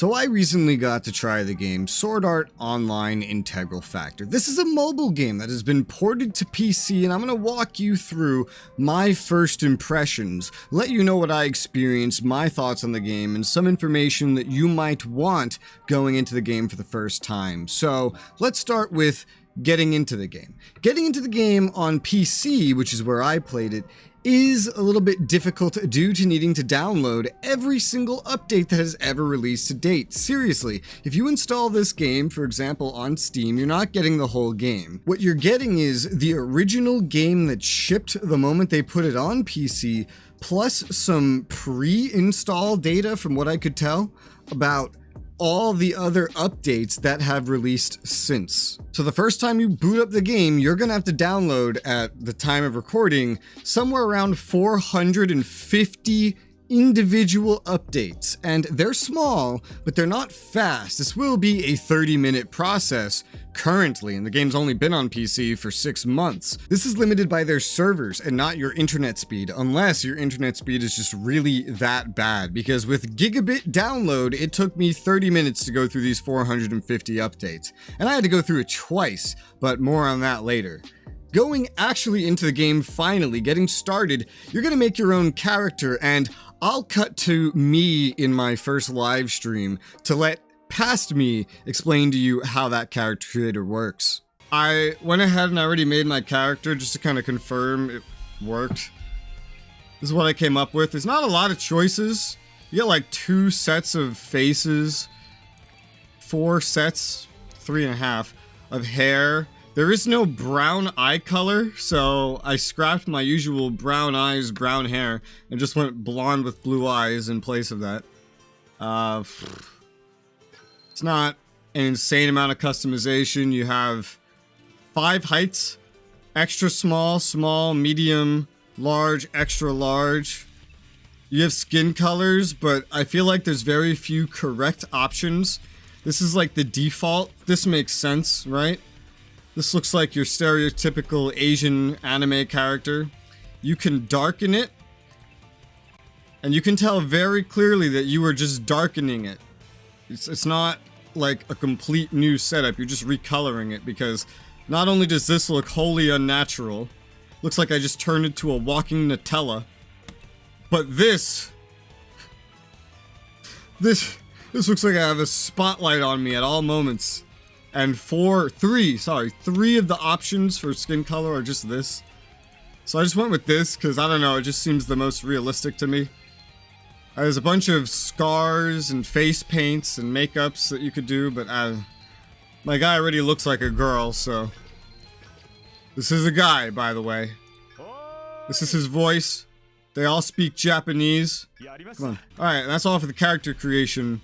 So I recently got to try the game Sword Art Online Integral Factor. This is a mobile game that has been ported to PC, and I'm going to walk you through my first impressions, let you know what I experienced, my thoughts on the game, and some information that you might want going into the game for the first time. So let's start with getting into the game. Getting into the game on PC, which is where I played it, is a little bit difficult due to needing to download every single update that has ever released to date. Seriously, if you install this game, for example, on Steam, you're not getting the whole game. What you're getting is the original game that shipped the moment they put it on PC, plus some pre-install data from what I could tell about all the other updates that have released since. So the first time you boot up the game, you're gonna have to download, at the time of recording, somewhere around 450 individual updates, and they're small, but they're not fast. This will be a 30-minute process currently, and the game's only been on PC for 6 months. This is limited by their servers and not your internet speed, unless your internet speed is just really that bad, because with gigabit download, it took me 30 minutes to go through these 450 updates, and I had to go through it twice, but more on that later. Going actually into the game, finally getting started, you're gonna make your own character, and I'll cut to me in my first live stream to let past me explain to you how that character creator works. I went ahead and I already made my character just to kind of confirm it worked. This is what I came up with. There's not a lot of choices. You get like 2 sets of faces, 4 sets, 3.5 of hair. There is no brown eye color, so I scrapped my usual brown eyes, brown hair, and just went blonde with blue eyes in place of that. It's not an insane amount of customization. You have 5 heights: extra small, small, medium, large, extra large. You have skin colors, but I feel like there's very few correct options. This is like the default. This makes sense, right? This looks like your stereotypical Asian anime character. You can darken it, and you can tell very clearly that you are just darkening it. It's not like a complete new setup, you're just recoloring it, because not only does this look wholly unnatural, looks like I just turned into a walking Nutella, but this looks like I have a spotlight on me at all moments. And 3 of the options for skin color are just this. So I just went with this because, I don't know, it just seems the most realistic to me. There's a bunch of scars and face paints and makeups that you could do, but my guy already looks like a girl, so. This is a guy, by the way. This is his voice. They all speak Japanese. Come on. Alright, that's all for the character creation.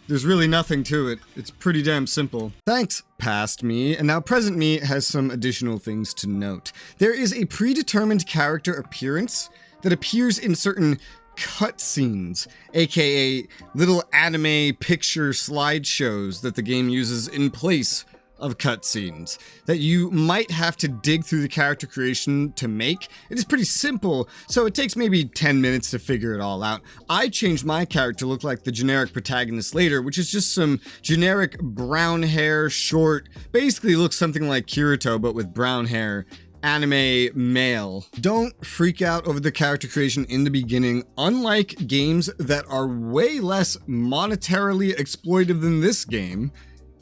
There's really nothing to it. It's pretty damn simple. Thanks, past me, and now present me has some additional things to note. There is a predetermined character appearance that appears in certain cutscenes, aka little anime picture slideshows that the game uses in place of cutscenes that you might have to dig through the character creation to make. It is pretty simple, so it takes maybe 10 minutes to figure it all out. I changed my character to look like the generic protagonist later, which is just some generic brown hair, short, basically looks something like Kirito but with brown hair. Anime male. Don't freak out over the character creation in the beginning. Unlike games that are way less monetarily exploitive than this game,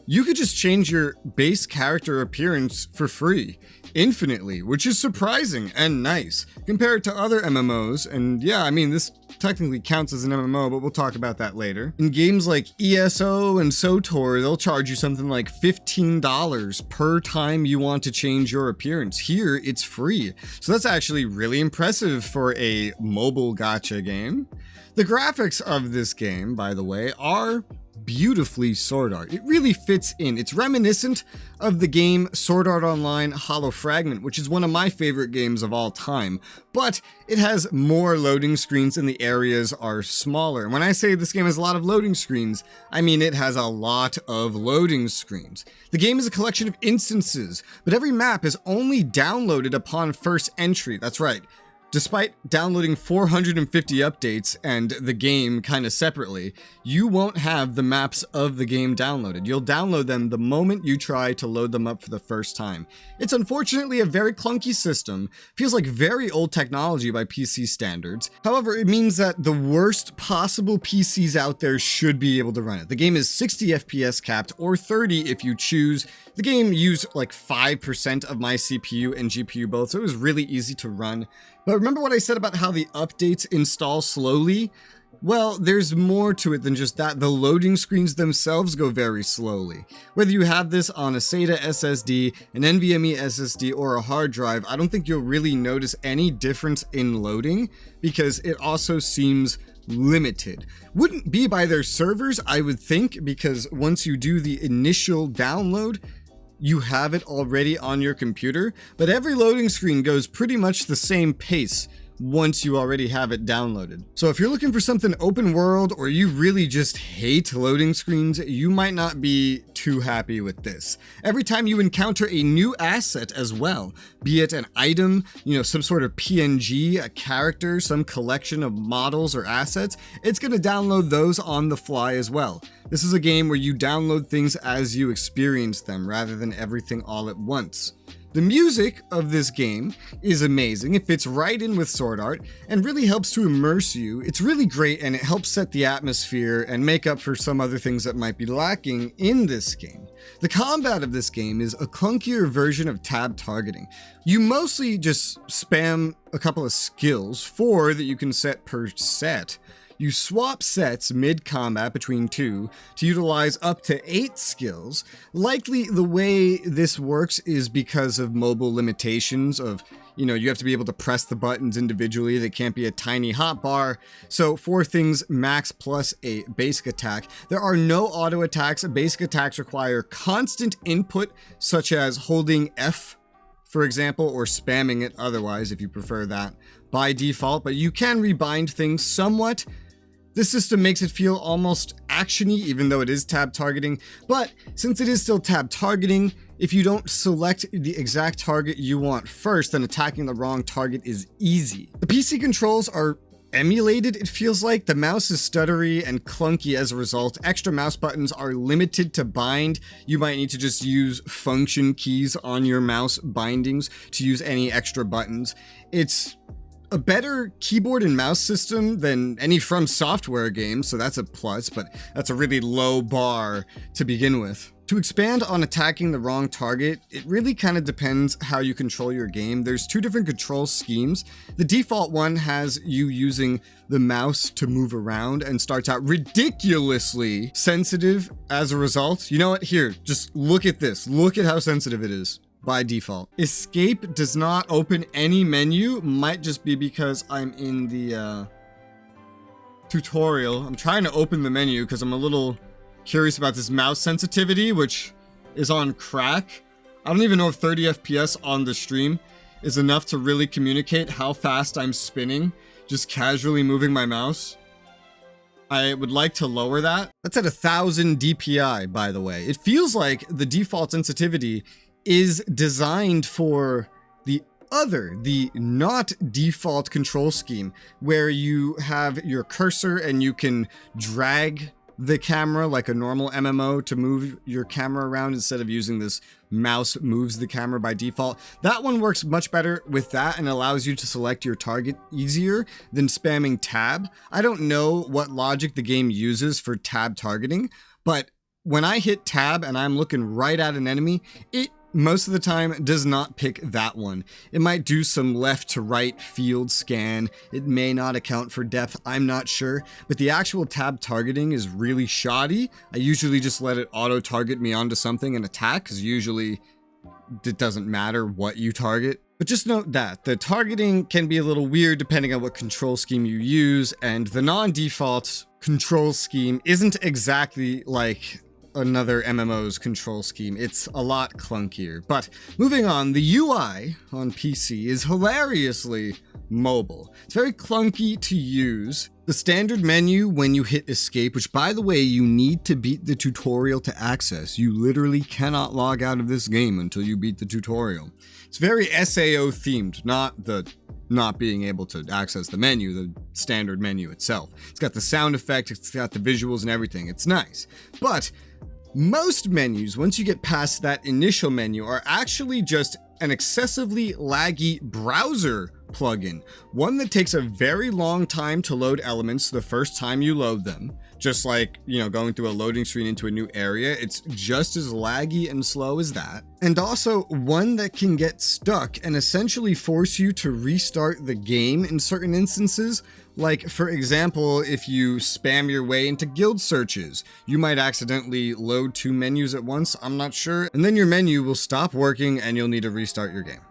you could just change your base character appearance for free, infinitely, which is surprising and nice compared to other MMOs. And yeah, I mean, this technically counts as an MMO, but we'll talk about that later. In games like ESO and SOTOR, they'll charge you something like $15 per time you want to change your appearance. Here, it's free. So that's actually really impressive for a mobile gacha game. The graphics of this game, by the way, are beautifully Sword Art. It really fits in. It's reminiscent of the game Sword Art Online Hollow Fragment, which is one of my favorite games of all time, but it has more loading screens and the areas are smaller. And when I say this game has a lot of loading screens, I mean it has a lot of loading screens. The game is a collection of instances, but every map is only downloaded upon first entry. That's right. Despite downloading 450 updates and the game kind of separately, you won't have the maps of the game downloaded. You'll download them the moment you try to load them up for the first time. It's unfortunately a very clunky system, feels like very old technology by PC standards. However, it means that the worst possible PCs out there should be able to run it. The game is 60 FPS capped, or 30 if you choose. The game used like 5% of my CPU and GPU both, so it was really easy to run. But remember what I said about how the updates install slowly? Well, there's more to it than just that. The loading screens themselves go very slowly. Whether you have this on a SATA SSD, an NVMe SSD, or a hard drive, I don't think you'll really notice any difference in loading because it also seems limited. Wouldn't be by their servers, I would think, because once you do the initial download, you have it already on your computer, but every loading screen goes pretty much the same pace once you already have it downloaded. So if you're looking for something open world or you really just hate loading screens, you might not be too happy with this. Every time you encounter a new asset as well, be it an item, some sort of PNG, a character, some collection of models or assets, it's going to download those on the fly as well. This is a game where you download things as you experience them rather than everything all at once. The music of this game is amazing. It fits right in with Sword Art and really helps to immerse you. It's really great and it helps set the atmosphere and make up for some other things that might be lacking in this game. The combat of this game is a clunkier version of tab targeting. You mostly just spam a couple of skills, 4 that you can set per set. You swap sets mid-combat between 2 to utilize up to 8 skills. Likely the way this works is because of mobile limitations of, you have to be able to press the buttons individually. They can't be a tiny hotbar. So 4 things max plus a basic attack. There are no auto attacks. Basic attacks require constant input, such as holding F, for example, or spamming it otherwise if you prefer that by default, but you can rebind things somewhat. This system makes it feel almost actiony, even though it is tab targeting, but since it is still tab targeting, if you don't select the exact target you want first, then attacking the wrong target is easy. The PC controls are emulated, it feels like. The mouse is stuttery and clunky as a result. Extra mouse buttons are limited to bind. You might need to just use function keys on your mouse bindings to use any extra buttons. It's a better keyboard and mouse system than any From Software game, so that's a plus, but that's a really low bar to begin with. To expand on attacking the wrong target, it really kind of depends how you control your game. There's 2 different control schemes. The default one has you using the mouse to move around and starts out ridiculously sensitive as a result. You know what? Here, just look at this. Look at how sensitive it is. By default. Escape does not open any menu. Might just be because I'm in the tutorial. I'm trying to open the menu because I'm a little curious about this mouse sensitivity, which is on crack. I don't even know if 30 FPS on the stream is enough to really communicate how fast I'm spinning, just casually moving my mouse. I would like to lower that. That's at 1000 DPI, by the way. It feels like the default sensitivity is designed for the not default control scheme, where you have your cursor and you can drag the camera like a normal MMO to move your camera around instead of using this mouse moves the camera by default. That one works much better with that and allows you to select your target easier than spamming tab. I don't know what logic the game uses for tab targeting, but when I hit tab and I'm looking right at an enemy, it most of the time does not pick that one. It might do some left to right field scan. It may not account for depth, I'm not sure, but the actual tab targeting is really shoddy. I usually just let it auto target me onto something and attack, because usually it doesn't matter what you target. But just note that the targeting can be a little weird depending on what control scheme you use, and the non-default control scheme isn't exactly like another MMO's control scheme. It's a lot clunkier. But moving on, the UI on PC is hilariously mobile. It's very clunky to use. The standard menu when you hit escape, which by the way, you need to beat the tutorial to access. You literally cannot log out of this game until you beat the tutorial. It's very SAO themed, not the not being able to access the menu, the standard menu itself. It's got the sound effect, it's got the visuals and everything. It's nice. But most menus, once you get past that initial menu, are actually just an excessively laggy browser plugin. One that takes a very long time to load elements the first time you load them. Just like, going through a loading screen into a new area, it's just as laggy and slow as that. And also one that can get stuck and essentially force you to restart the game in certain instances. Like, for example, if you spam your way into guild searches, you might accidentally load 2 menus at once, I'm not sure, and then your menu will stop working and you'll need to restart your game.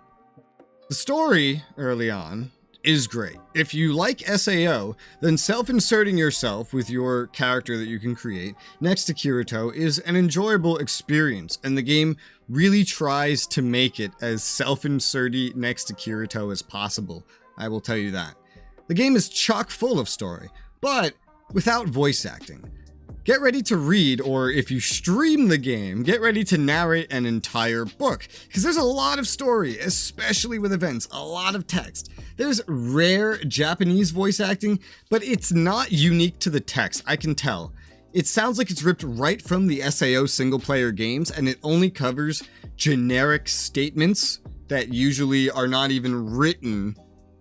The story early on is great. If you like SAO, then self-inserting yourself with your character that you can create next to Kirito is an enjoyable experience, and the game really tries to make it as self-inserty next to Kirito as possible. I will tell you that. The game is chock full of story, but without voice acting. Get ready to read, or if you stream the game, get ready to narrate an entire book, because there's a lot of story, especially with events, a lot of text. There's rare Japanese voice acting, but it's not unique to the text, I can tell. It sounds like it's ripped right from the SAO single-player games, and it only covers generic statements that usually are not even written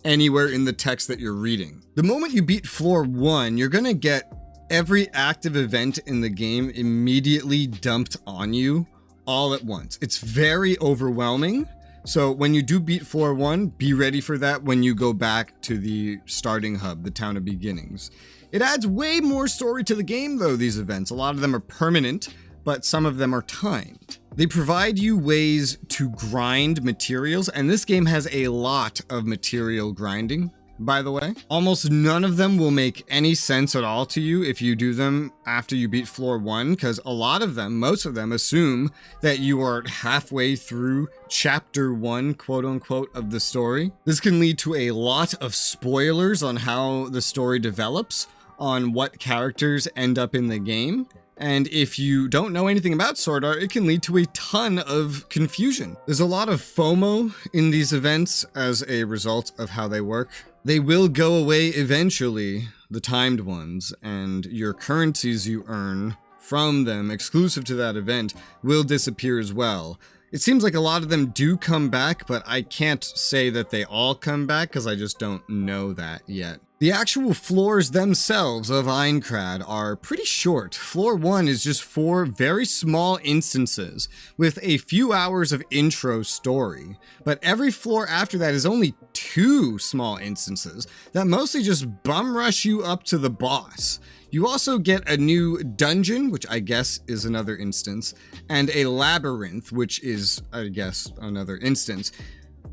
anywhere in the text that you're reading. The moment you beat floor 1, you're gonna get every active event in the game immediately dumped on you all at once. It's very overwhelming. So when you do beat floor 1, be ready for that when you go back to the starting hub, the town of beginnings. It adds way more story to the game though, these events. A lot of them are permanent, but some of them are timed. They provide you ways to grind materials, and this game has a lot of material grinding, by the way. Almost none of them will make any sense at all to you if you do them after you beat floor 1, because a lot of them, most of them, assume that you are halfway through chapter 1, quote unquote, of the story. This can lead to a lot of spoilers on how the story develops, on what characters end up in the game. And if you don't know anything about Sword Art, it can lead to a ton of confusion. There's a lot of FOMO in these events as a result of how they work. They will go away eventually, the timed ones, and your currencies you earn from them exclusive to that event will disappear as well. It seems like a lot of them do come back, but I can't say that they all come back because I just don't know that yet. The actual floors themselves of Aincrad are pretty short. Floor 1 is just 4 very small instances with a few hours of intro story, but every floor after that is only 2 small instances that mostly just bum rush you up to the boss. You also get a new dungeon, which I guess is another instance, and a labyrinth, which is, I guess, another instance.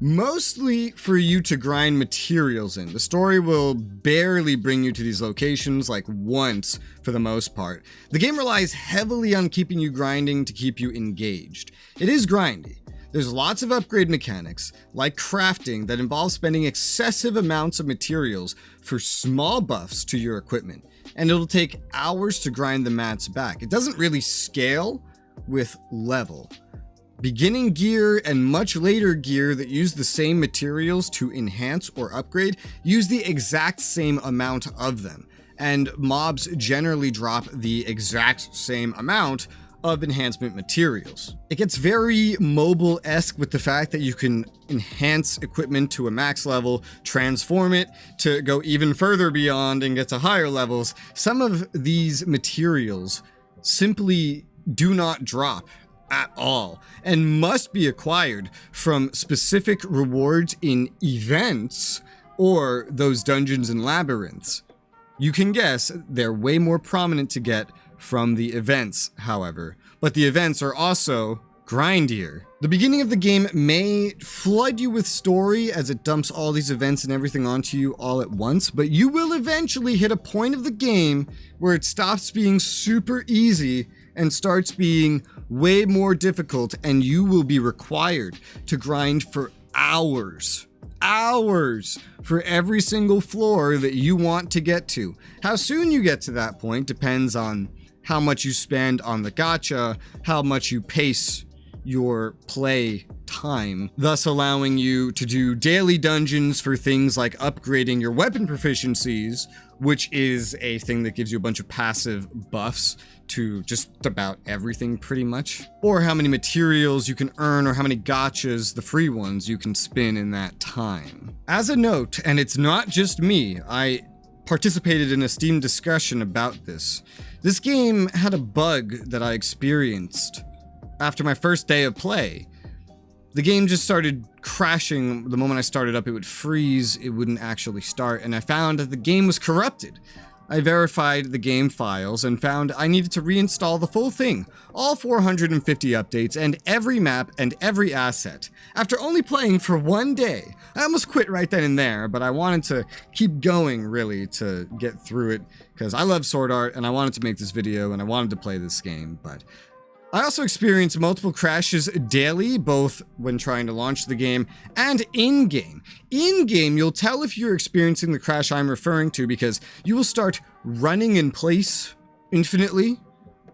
Mostly for you to grind materials in. The story will barely bring you to these locations, like once for the most part. The game relies heavily on keeping you grinding to keep you engaged. It is grindy. There's lots of upgrade mechanics, like crafting, that involve spending excessive amounts of materials for small buffs to your equipment, and it'll take hours to grind the mats back. It doesn't really scale with level. Beginning gear and much later gear that use the same materials to enhance or upgrade use the exact same amount of them, and mobs generally drop the exact same amount of enhancement materials. It gets very mobile-esque with the fact that you can enhance equipment to a max level, transform it to go even further beyond and get to higher levels. Some of these materials simply do not drop at all and must be acquired from specific rewards in events or those dungeons and labyrinths. You can guess they're way more prominent to get from the events, however, but the events are also grindier. The beginning of the game may flood you with story as it dumps all these events and everything onto you all at once, but you will eventually hit a point of the game where it stops being super easy and starts being way more difficult, and you will be required to grind for hours for every single floor that you want to get to. How soon you get to that point depends on how much you spend on the gacha, how much you pace your play time, thus allowing you to do daily dungeons for things like upgrading your weapon proficiencies, which is a thing that gives you a bunch of passive buffs to just about everything pretty much, or how many materials you can earn, or how many gachas, the free ones, you can spin in that time. As a note, and it's not just me, I participated in a Steam discussion about this. This game had a bug that I experienced after my first day of play. The game just started crashing. The moment I started up, it would freeze, it wouldn't actually start, and I found that the game was corrupted. I verified the game files and found I needed to reinstall the full thing, all 450 updates and every map and every asset. After only playing for one day, I almost quit right then and there, but I wanted to keep going really to get through it because I love sword art and I wanted to make this video and I wanted to play this game, but I also experienced multiple crashes daily, both when trying to launch the game and in-game. In-game, you'll tell if you're experiencing the crash I'm referring to because you will start running in place infinitely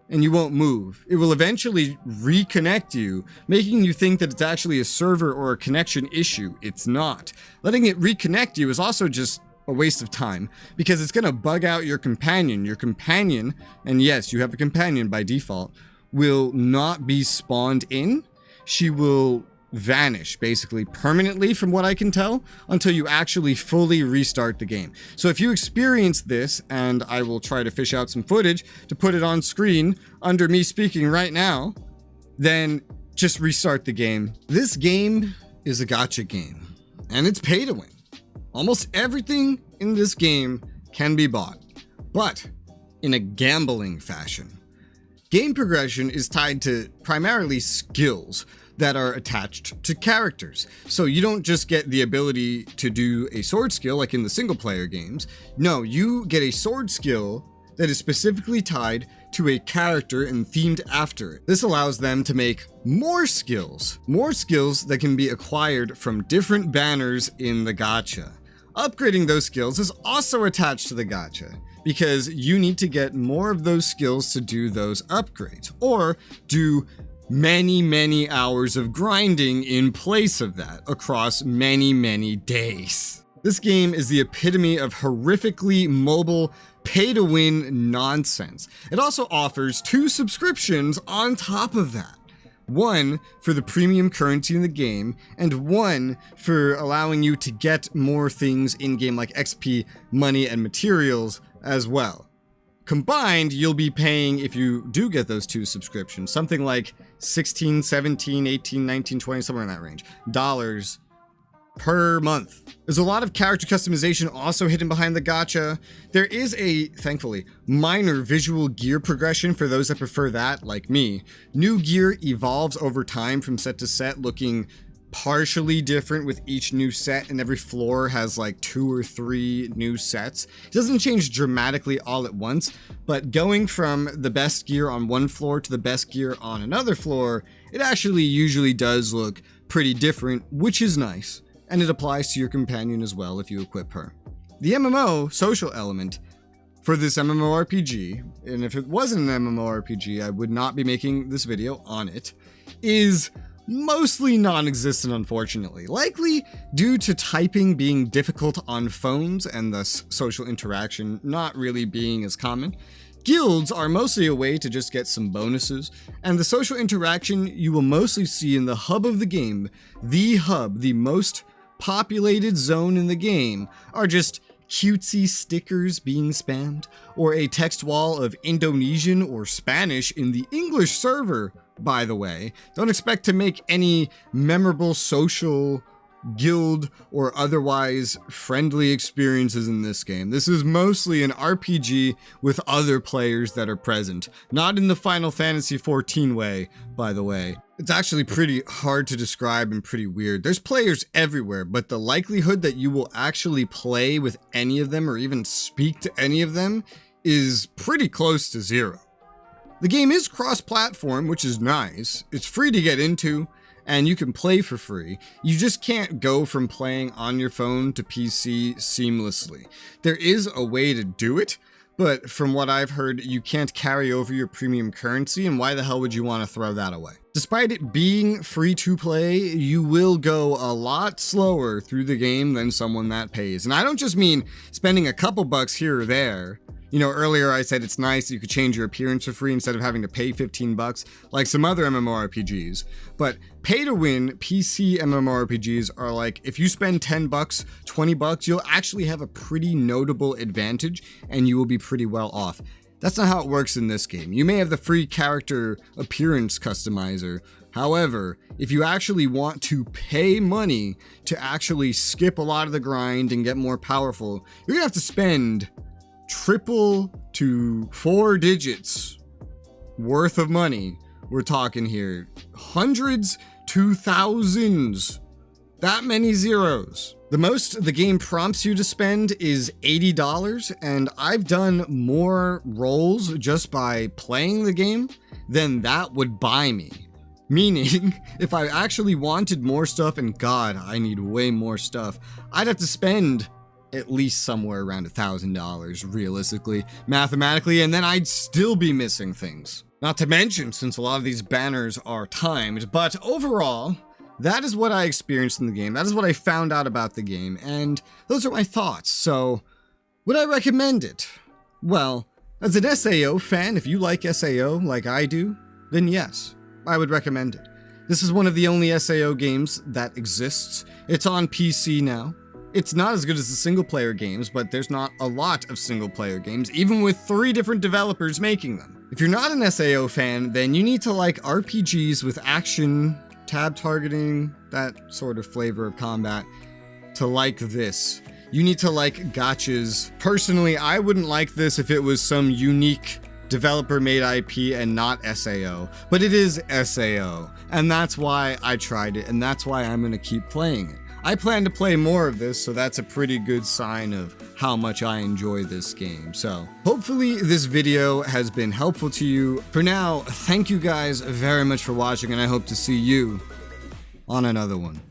and you won't move. It will eventually reconnect you, making you think that it's actually a server or a connection issue. It's not. Letting it reconnect you is also just a waste of time because it's going to bug out your companion. Your companion, and yes, you have a companion by default, will not be spawned in. She will vanish basically permanently from what I can tell until you actually fully restart the game. So if you experience this, and I will try to fish out some footage to put it on screen under me speaking right now, then just restart the game. This game is a gacha game and it's pay to win. Almost everything in this game can be bought, but in a gambling fashion. Game progression is tied to primarily skills that are attached to characters. So you don't just get the ability to do a sword skill like in the single player games. No, you get a sword skill that is specifically tied to a character and themed after it. This allows them to make more skills that can be acquired from different banners in the gacha. Upgrading those skills is also attached to the gacha, because you need to get more of those skills to do those upgrades, or do many hours of grinding in place of that across many days. This game is the epitome of horrifically mobile pay-to-win nonsense. It also offers 2 subscriptions on top of that. One for the premium currency in the game, and one for allowing you to get more things in-game like XP, money, and materials as well. Combined, you'll be paying, if you do get those 2 subscriptions, something like 16, 17, 18, 19, 20, somewhere in that range, dollars per month. There's a lot of character customization also hidden behind the gacha. There is a, thankfully, minor visual gear progression for those that prefer that, like me. New gear evolves over time from set to set, looking partially different with each new set, and every floor has like 2 or 3 new sets. It doesn't change dramatically all at once, but going from the best gear on one floor to the best gear on another floor, it actually usually does look pretty different, which is nice. And it applies to your companion as well if you equip her. The MMO social element for this MMORPG, and if it wasn't an MMORPG, I would not be making this video on it, is mostly non-existent, unfortunately. Likely due to typing being difficult on phones and thus social interaction not really being as common. Guilds are mostly a way to just get some bonuses, and the social interaction you will mostly see in the hub of the game, the hub, the most populated zone in the game, are just cutesy stickers being spammed, or a text wall of Indonesian or Spanish in the English server, by the way. Don't expect to make any memorable social, guild, or otherwise friendly experiences in this game. This is mostly an RPG with other players that are present. Not in the Final Fantasy XIV way, by the way. It's actually pretty hard to describe and pretty weird. There's players everywhere, but the likelihood that you will actually play with any of them or even speak to any of them is pretty close to 0. The game is cross-platform, which is nice. It's free to get into, and you can play for free. You just can't go from playing on your phone to PC seamlessly. There is a way to do it, but from what I've heard, you can't carry over your premium currency, and why the hell would you want to throw that away? Despite it being free to play, you will go a lot slower through the game than someone that pays. And I don't just mean spending a couple bucks here or there. You know, earlier I said it's nice that you could change your appearance for free instead of having to pay 15 bucks like some other MMORPGs. But pay to win PC MMORPGs are like, if you spend 10 bucks, 20 bucks, you'll actually have a pretty notable advantage and you will be pretty well off. That's not how it works in this game. You may have the free character appearance customizer. However, if you actually want to pay money to actually skip a lot of the grind and get more powerful, you're gonna have to spend triple to 4 digits worth of money. We're talking here hundreds to thousands, that many zeros. The most the game prompts you to spend is $80, and I've done more rolls just by playing the game than that would buy me. Meaning, if I actually wanted more stuff, and God, I need way more stuff, I'd have to spend at least somewhere around $1,000 realistically, mathematically, and then I'd still be missing things. Not to mention, since a lot of these banners are timed, but overall, that is what I experienced in the game. That is what I found out about the game, and those are my thoughts. So, would I recommend it? Well, as an SAO fan, if you like SAO like I do, then yes, I would recommend it. This is one of the only SAO games that exists. It's on PC now. It's not as good as the single-player games, but there's not a lot of single-player games, even with 3 different developers making them. If you're not an SAO fan, then you need to like RPGs with action, tab targeting, that sort of flavor of combat, to like this. You need to like gotchas. Personally, I wouldn't like this if it was some unique developer-made IP and not SAO, but it is SAO, and that's why I tried it, and that's why I'm gonna keep playing it. I plan to play more of this, so that's a pretty good sign of how much I enjoy this game. So hopefully this video has been helpful to you. For now, thank you guys very much for watching, and I hope to see you on another one.